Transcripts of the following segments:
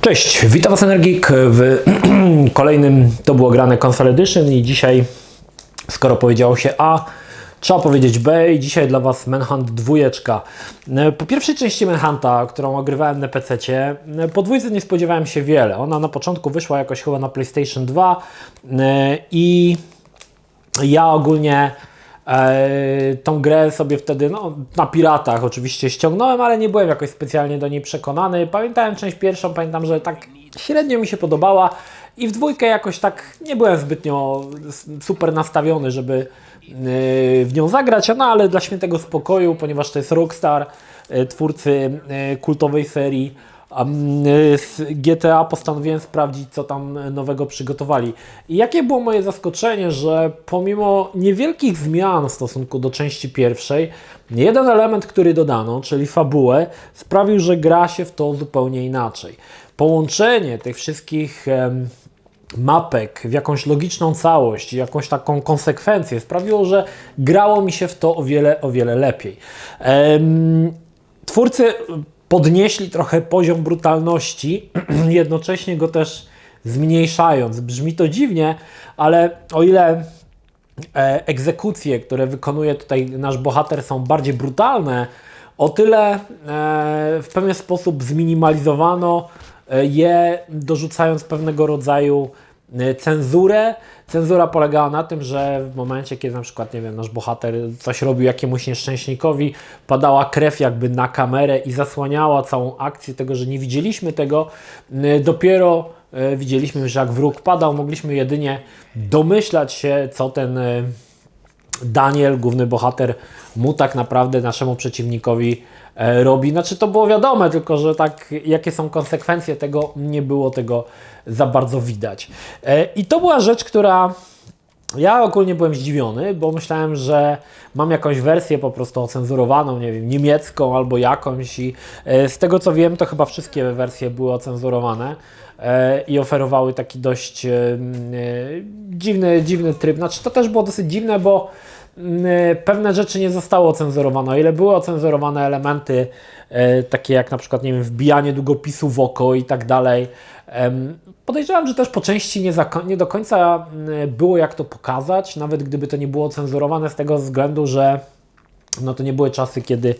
Cześć, witam Was Energik w kolejnym To było grane Console Edition i dzisiaj, skoro powiedziało się A, trzeba powiedzieć B i dzisiaj dla Was Manhunt 2. Po pierwszej części Manhunta, którą ogrywałem na PC-cie, po dwójce nie spodziewałem się wiele. Ona na początku wyszła jakoś chyba na PlayStation 2 i ja ogólnie tą grę sobie wtedy na piratach oczywiście ściągnąłem, ale nie byłem jakoś specjalnie do niej przekonany. Pamiętałem część pierwszą, pamiętam, że tak średnio mi się podobała i w dwójkę jakoś tak nie byłem zbytnio super nastawiony, żeby w nią zagrać, no ale dla świętego spokoju, ponieważ to jest Rockstar, twórcy kultowej serii z GTA, postanowiłem sprawdzić, co tam nowego przygotowali. I jakie było moje zaskoczenie, że pomimo niewielkich zmian w stosunku do części pierwszej, jeden element, który dodano, czyli fabułę, sprawił, że gra się w to zupełnie inaczej. Połączenie tych wszystkich mapek w jakąś logiczną całość, jakąś taką konsekwencję sprawiło, że grało mi się w to o wiele lepiej. Twórcy podnieśli trochę poziom brutalności, jednocześnie go też zmniejszając. Brzmi to dziwnie, ale o ile egzekucje, które wykonuje tutaj nasz bohater, są bardziej brutalne, o tyle w pewien sposób zminimalizowano je, dorzucając pewnego rodzaju cenzurę. Cenzura polegała na tym, że w momencie, kiedy na przykład, nie wiem, nasz bohater coś robił jakiemuś nieszczęśnikowi, padała krew jakby na kamerę i zasłaniała całą akcję tego, że nie widzieliśmy tego. Dopiero widzieliśmy, że jak wróg padał, mogliśmy jedynie domyślać się, co ten Daniel, główny bohater, mu tak naprawdę, naszemu przeciwnikowi robi. Znaczy to było wiadome, tylko że tak, jakie są konsekwencje tego, nie było tego za bardzo widać. I to była rzecz, która ja ogólnie byłem zdziwiony, bo myślałem, że mam jakąś wersję po prostu ocenzurowaną, nie wiem, niemiecką albo jakąś i z tego co wiem, to chyba wszystkie wersje były ocenzurowane i oferowały taki dość dziwny tryb. Znaczy to też było dosyć dziwne, bo pewne rzeczy nie zostały ocenzurowane. O ile były ocenzurowane elementy takie jak na przykład, nie wiem, wbijanie długopisu w oko i tak dalej, podejrzewam, że też po części nie do końca było jak to pokazać, nawet gdyby to nie było cenzurowane, z tego względu, że no to nie były czasy, kiedy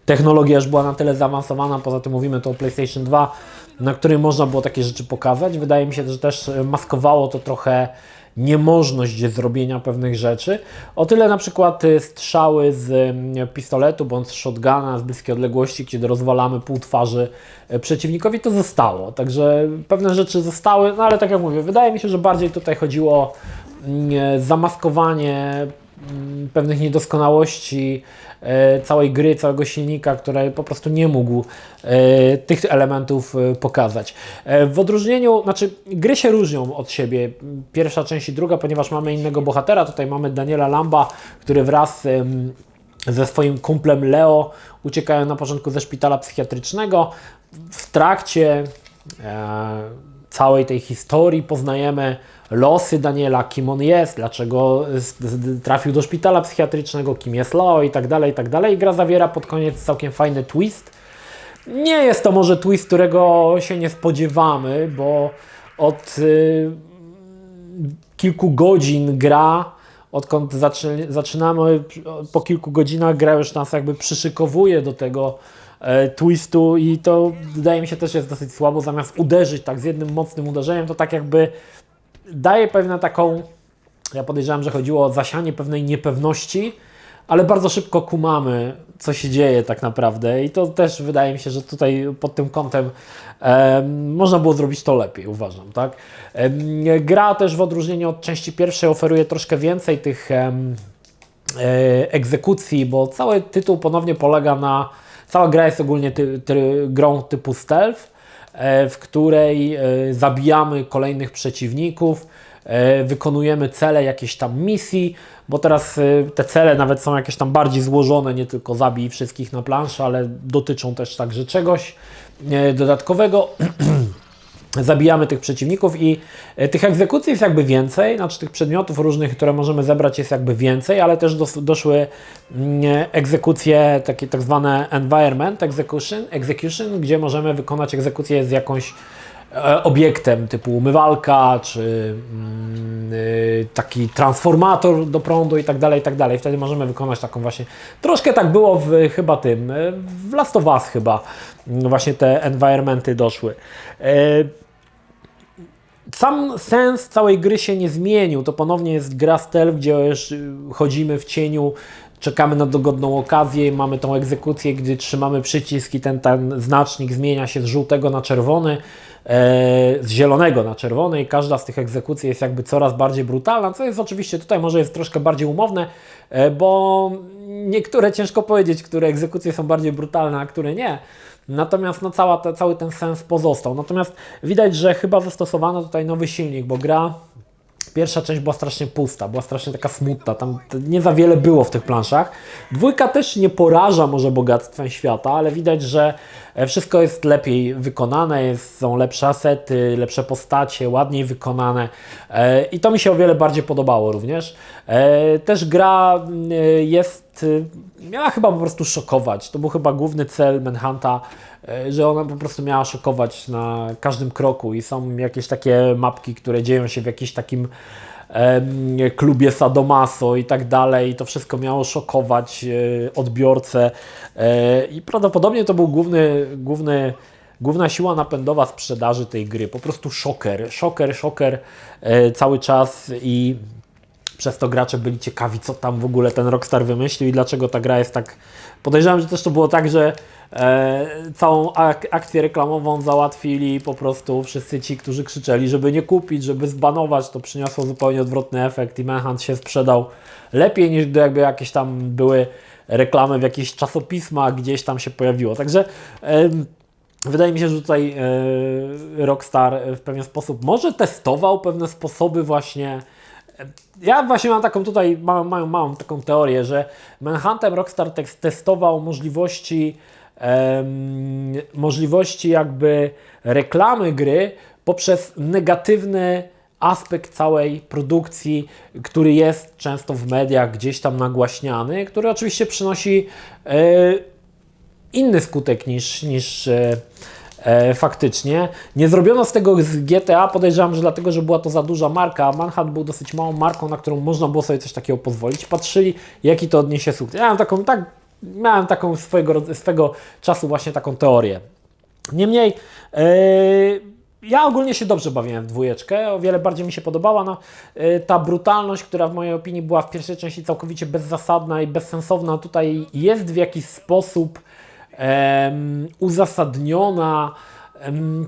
technologia już była na tyle zaawansowana, poza tym mówimy tu o PlayStation 2, na którym można było takie rzeczy pokazać. Wydaje mi się, że też maskowało to trochę niemożność zrobienia pewnych rzeczy. O tyle na przykład strzały z pistoletu bądź shotguna z bliskiej odległości, kiedy rozwalamy pół twarzy przeciwnikowi, to zostało. Także pewne rzeczy zostały, no ale tak jak mówię, wydaje mi się, że bardziej tutaj chodziło o zamaskowanie pewnych niedoskonałości całej gry, całego silnika, który po prostu nie mógł tych elementów pokazać. W odróżnieniu, znaczy gry się różnią od siebie, pierwsza część i druga, ponieważ mamy innego bohatera. Tutaj mamy Daniela Lamba, który wraz ze swoim kumplem Leo uciekają na początku ze szpitala psychiatrycznego. W trakcie całej tej historii poznajemy losy Daniela, kim on jest, dlaczego trafił do szpitala psychiatrycznego, kim jest Leo i tak dalej, i tak dalej. Gra zawiera pod koniec całkiem fajny twist. Nie jest to może twist, którego się nie spodziewamy, bo od kilku godzin gra, odkąd zaczynamy, po kilku godzinach gra już nas jakby przyszykowuje do tego twistu i to wydaje mi się też jest dosyć słabo. Zamiast uderzyć tak z jednym mocnym uderzeniem, to tak jakby daje pewną taką, ja podejrzewam, że chodziło o zasianie pewnej niepewności, ale bardzo szybko kumamy, co się dzieje tak naprawdę i to też wydaje mi się, że tutaj pod tym kątem można było zrobić to lepiej, uważam, tak? Gra też w odróżnieniu od części pierwszej oferuje troszkę więcej tych egzekucji, bo cały tytuł ponownie polega na, cała gra jest ogólnie grą typu stealth, w której zabijamy kolejnych przeciwników, wykonujemy cele jakiejś tam misji, bo teraz te cele nawet są jakieś tam bardziej złożone, nie tylko zabij wszystkich na planszy, ale dotyczą też także czegoś dodatkowego. Zabijamy tych przeciwników i tych egzekucji jest jakby więcej, znaczy tych przedmiotów różnych, które możemy zebrać jest jakby więcej, ale też doszły egzekucje, takie tak zwane environment execution, gdzie możemy wykonać egzekucję z jakąś obiektem typu umywalka, czy taki transformator do prądu i tak dalej, i tak dalej. Wtedy możemy wykonać taką właśnie, troszkę tak było chyba w Last of Us chyba, właśnie te environmenty doszły. Sam sens całej gry się nie zmienił, to ponownie jest gra stealth, gdzie już chodzimy w cieniu, czekamy na dogodną okazję, mamy tą egzekucję, gdy trzymamy przycisk i ten znacznik zmienia się z żółtego na czerwony, z zielonego na czerwony i każda z tych egzekucji jest jakby coraz bardziej brutalna, co jest oczywiście tutaj może jest troszkę bardziej umowne, bo niektóre ciężko powiedzieć, które egzekucje są bardziej brutalne, a które nie. Natomiast no, cały ten sens pozostał. Natomiast widać, że chyba zastosowano tutaj nowy silnik, bo gra, pierwsza część była strasznie pusta, była strasznie taka smutna, tam nie za wiele było w tych planszach. Dwójka też nie poraża może bogactwem świata, ale widać, że wszystko jest lepiej wykonane, są lepsze asety, lepsze postacie, ładniej wykonane i to mi się o wiele bardziej podobało również. Też gra miała chyba po prostu szokować, to był chyba główny cel Manhunta, że ona po prostu miała szokować na każdym kroku i są jakieś takie mapki, które dzieją się w jakimś takim klubie sadomaso i tak dalej. To wszystko miało szokować odbiorcę i prawdopodobnie to był główna siła napędowa sprzedaży tej gry. Po prostu szoker cały czas i przez to gracze byli ciekawi, co tam w ogóle ten Rockstar wymyślił i dlaczego ta gra jest tak... Podejrzewam, że też to było tak, że całą akcję reklamową załatwili po prostu wszyscy ci, którzy krzyczeli, żeby nie kupić, żeby zbanować. To przyniosło zupełnie odwrotny efekt i Manhunt się sprzedał lepiej niż gdy jakby jakieś tam były reklamy w jakichś czasopismach, gdzieś tam się pojawiło. Także wydaje mi się, że tutaj Rockstar w pewien sposób może testował pewne sposoby właśnie. Ja właśnie mam taką tutaj, mam taką teorię, że Manhuntem Rockstar testował możliwości jakby reklamy gry poprzez negatywny aspekt całej produkcji, który jest często w mediach gdzieś tam nagłaśniany, który oczywiście przynosi inny skutek niż faktycznie. Nie zrobiono z tego z GTA, podejrzewam, że dlatego, że była to za duża marka, a Manhunt był dosyć małą marką, na którą można było sobie coś takiego pozwolić. Patrzyli, jaki to odniesie sukces. Ja miałem taką swego czasu właśnie taką teorię. Niemniej ja ogólnie się dobrze bawiłem w dwójeczkę, o wiele bardziej mi się podobała. No, ta brutalność, która w mojej opinii była w pierwszej części całkowicie bezzasadna i bezsensowna, tutaj jest w jakiś sposób uzasadniona.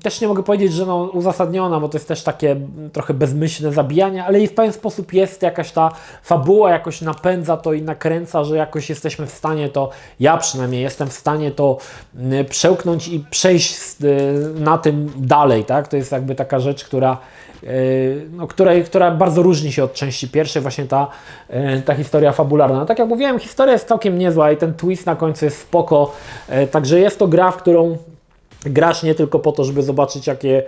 Też nie mogę powiedzieć, że uzasadniona, bo to jest też takie trochę bezmyślne zabijanie, ale w pewien sposób jest jakaś ta fabuła, jakoś napędza to i nakręca, że jakoś jesteśmy w stanie to, ja przynajmniej jestem w stanie to przełknąć i przejść na tym dalej, tak? To jest jakby taka rzecz, która bardzo różni się od części pierwszej, właśnie ta historia fabularna. No, tak jak mówiłem, historia jest całkiem niezła i ten twist na końcu jest spoko, także jest to gra, w którą grasz nie tylko po to, żeby zobaczyć, jakie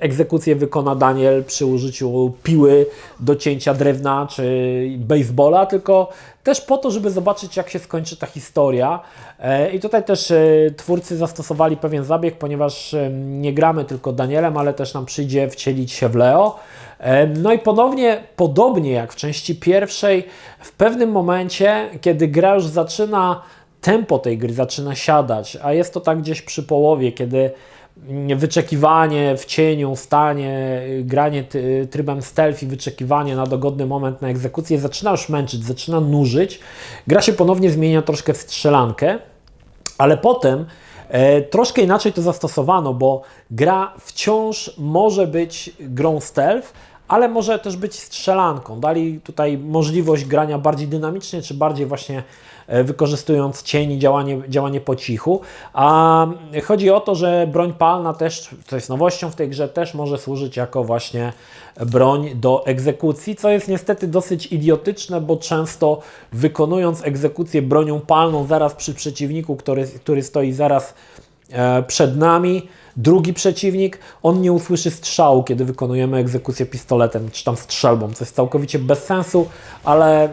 egzekucje wykona Daniel przy użyciu piły do cięcia drewna czy baseballa, tylko też po to, żeby zobaczyć, jak się skończy ta historia. I tutaj też twórcy zastosowali pewien zabieg, ponieważ nie gramy tylko Danielem, ale też nam przyjdzie wcielić się w Leo. No i podobnie jak w części pierwszej, w pewnym momencie, kiedy gra już tempo tej gry zaczyna siadać, a jest to tak gdzieś przy połowie, kiedy wyczekiwanie w cieniu, stanie, granie trybem stealth i wyczekiwanie na dogodny moment na egzekucję zaczyna już męczyć, zaczyna nużyć. Gra się ponownie zmienia troszkę w strzelankę, ale potem troszkę inaczej to zastosowano, bo gra wciąż może być grą stealth, ale może też być strzelanką. Dali tutaj możliwość grania bardziej dynamicznie, czy bardziej właśnie wykorzystując cień i działanie po cichu. A chodzi o to, że broń palna też, co jest nowością w tej grze, też może służyć jako właśnie broń do egzekucji, co jest niestety dosyć idiotyczne, bo często wykonując egzekucję bronią palną zaraz przy przeciwniku, który stoi zaraz przed nami, drugi przeciwnik, on nie usłyszy strzału, kiedy wykonujemy egzekucję pistoletem czy tam strzelbą, co jest całkowicie bez sensu, ale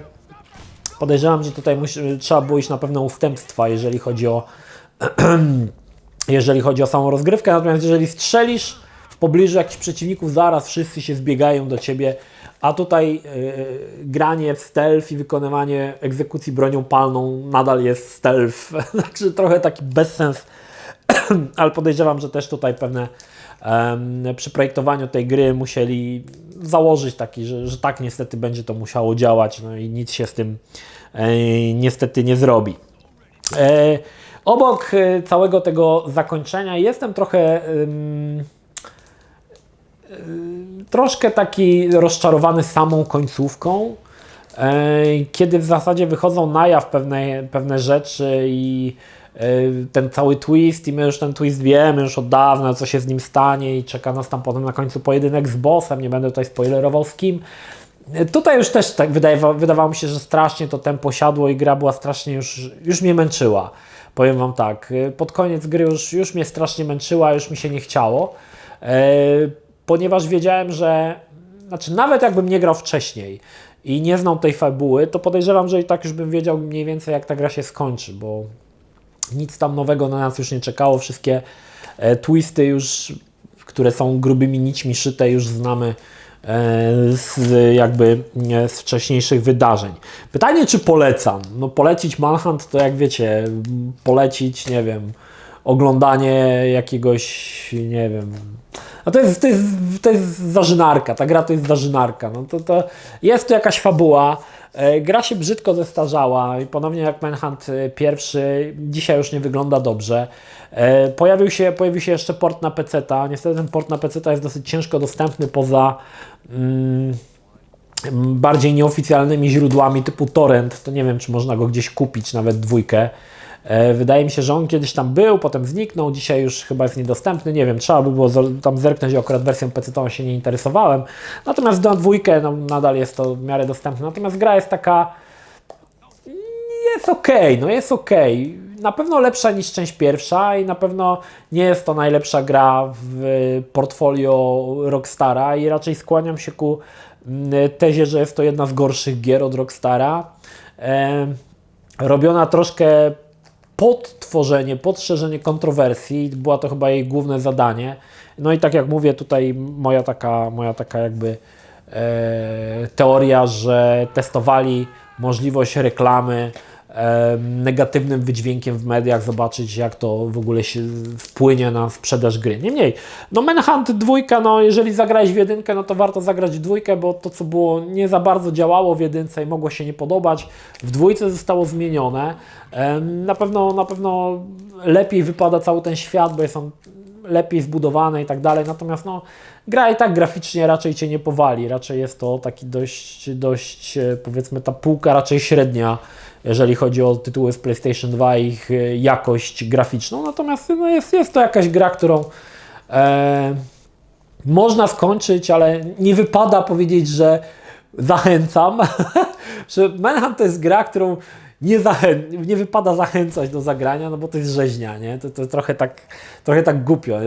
podejrzewam, że tutaj trzeba było iść na pewne ustępstwa, jeżeli chodzi o samą rozgrywkę. Natomiast jeżeli strzelisz w pobliżu jakichś przeciwników zaraz wszyscy się zbiegają do ciebie, a tutaj granie w stealth i wykonywanie egzekucji bronią palną nadal jest stealth. Także trochę taki bezsens, ale podejrzewam, że też tutaj pewne przy projektowaniu tej gry musieli założyć taki, że tak niestety będzie to musiało działać, no i nic się z tym niestety nie zrobi. Obok całego tego zakończenia jestem troszkę taki rozczarowany samą końcówką, kiedy w zasadzie wychodzą na jaw pewne rzeczy i ten cały twist, i my już ten twist wiemy już od dawna, co się z nim stanie, i czeka nas tam potem na końcu pojedynek z bossem, nie będę tutaj spoilerował z kim. Tutaj już też tak wydawało mi się, że strasznie to tempo siadło i gra była strasznie już mnie męczyła. Powiem Wam tak, pod koniec gry już mnie strasznie męczyła, już mi się nie chciało, ponieważ wiedziałem, że znaczy nawet jakbym nie grał wcześniej i nie znał tej fabuły, to podejrzewam, że i tak już bym wiedział mniej więcej, jak ta gra się skończy, bo nic tam nowego na nas już nie czekało, wszystkie twisty już, które są grubymi nićmi szyte, już znamy z wcześniejszych wydarzeń. Pytanie, czy polecam? No polecić Manhunt to, jak wiecie, polecić, nie wiem, oglądanie jakiegoś, nie wiem, no to jest zażynarka, ta gra to jest zażynarka, no to jest tu jakaś fabuła, gra się brzydko zestarzała i ponownie jak Manhunt pierwszy, dzisiaj już nie wygląda dobrze. Pojawił się jeszcze port na PC-ta, niestety ten port na PC-ta jest dosyć ciężko dostępny poza bardziej nieoficjalnymi typu torrent, to nie wiem, czy można go gdzieś kupić, nawet dwójkę. Wydaje mi się, że on kiedyś tam był, potem zniknął, dzisiaj już chyba jest niedostępny, nie wiem, trzeba by było tam zerknąć, akurat wersją PC-tową się nie interesowałem, natomiast na dwójkę no, nadal jest to w miarę dostępne, natomiast gra jest taka, jest okej, no jest okej. Na pewno lepsza niż część pierwsza i na pewno nie jest to najlepsza gra w portfolio Rockstara i raczej skłaniam się ku tezie, że jest to jedna z gorszych gier od Rockstara. Robiona troszkę pod tworzenie, pod szerzenie kontrowersji, była to chyba jej główne zadanie. No i tak jak mówię, tutaj moja taka jakby teoria, że testowali możliwość reklamy negatywnym wydźwiękiem w mediach, zobaczyć, jak to w ogóle się wpłynie na sprzedaż gry. Niemniej, no Manhunt 2, no jeżeli zagrałeś w jedynkę, no to warto zagrać w dwójkę, bo to, co było, nie za bardzo działało w jedynce i mogło się nie podobać, w dwójce zostało zmienione. Na pewno lepiej wypada cały ten świat, bo jest on lepiej zbudowany i tak dalej, natomiast no, gra i tak graficznie raczej Cię nie powali, raczej jest to taki dość powiedzmy ta półka raczej średnia, jeżeli chodzi o tytuły z PlayStation 2 i ich jakość graficzną, natomiast no jest to jakaś gra, którą można skończyć, ale nie wypada powiedzieć, że zachęcam. Że Manhunt to jest gra, którą nie wypada zachęcać do zagrania, no bo to jest rzeźnia, nie? To trochę tak głupio.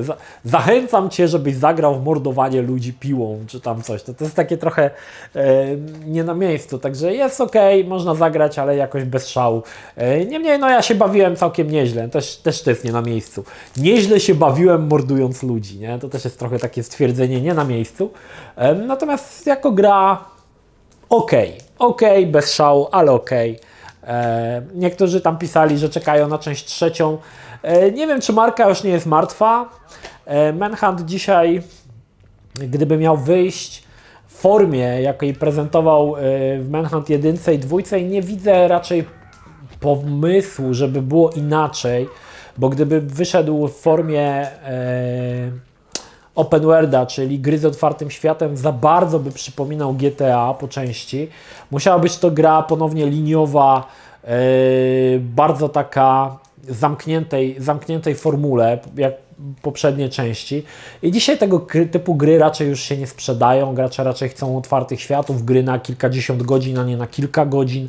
Zachęcam Cię, żebyś zagrał w mordowanie ludzi piłą, czy tam coś. To jest takie trochę nie na miejscu, także jest okej, można zagrać, ale jakoś bez szału. Niemniej, no ja się bawiłem całkiem nieźle, też to jest nie na miejscu. Nieźle się bawiłem mordując ludzi, nie? To też jest trochę takie stwierdzenie nie na miejscu. Natomiast jako gra okej, bez szału, ale okej. Niektórzy tam pisali, że czekają na część trzecią. Nie wiem, czy marka już nie jest martwa. Manhunt dzisiaj, gdyby miał wyjść w formie, jakiej prezentował w Manhunt 1 i 2, nie widzę raczej pomysłu, żeby było inaczej, bo gdyby wyszedł w formie open worlda, czyli gry z otwartym światem, za bardzo by przypominał GTA po części. Musiała być to gra ponownie liniowa, bardzo taka zamkniętej formule, jak poprzednie części. I dzisiaj tego typu gry raczej już się nie sprzedają. Gracze raczej chcą otwartych światów, gry na kilkadziesiąt godzin, a nie na kilka godzin,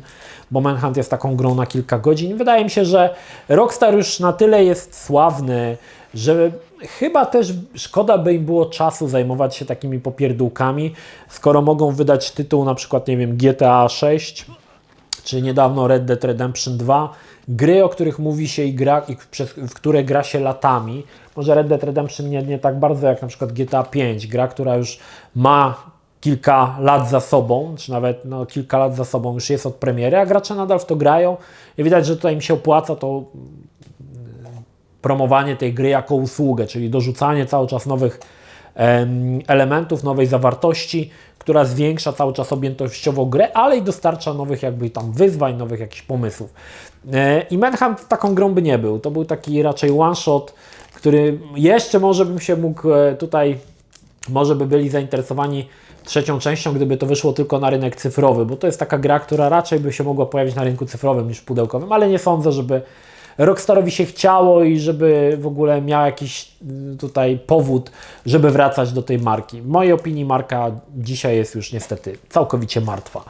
bo Manhunt jest taką grą na kilka godzin. Wydaje mi się, że Rockstar już na tyle jest sławny, że chyba też szkoda by im było czasu zajmować się takimi popierdółkami, skoro mogą wydać tytuł na przykład, nie wiem, GTA 6 czy niedawno Red Dead Redemption 2, gry, o których mówi się w które gra się latami. Może Red Dead Redemption nie tak bardzo jak na przykład GTA 5, gra, która już ma kilka lat za sobą, czy nawet kilka lat za sobą już jest od premiery, a gracze nadal w to grają i widać, że tutaj im się opłaca to promowanie tej gry jako usługę, czyli dorzucanie cały czas nowych elementów, nowej zawartości, która zwiększa cały czas objętościowo grę, ale i dostarcza nowych jakby tam wyzwań, nowych jakichś pomysłów. I Manhunt taką grą by nie był. To był taki raczej one shot, który jeszcze może bym się mógł tutaj, może by byli zainteresowani trzecią częścią, gdyby to wyszło tylko na rynek cyfrowy, bo to jest taka gra, która raczej by się mogła pojawić na rynku cyfrowym niż pudełkowym, ale nie sądzę, żeby Rockstarowi się chciało i żeby w ogóle miał jakiś tutaj powód, żeby wracać do tej marki. W mojej opinii marka dzisiaj jest już niestety całkowicie martwa.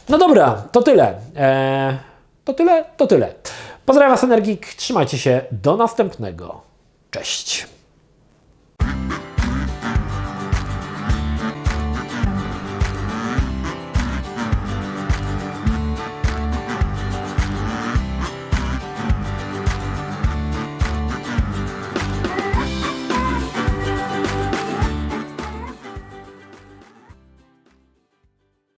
No dobra, to tyle. To tyle. Pozdrawiam Was, Energik. Trzymajcie się. Do następnego. Cześć.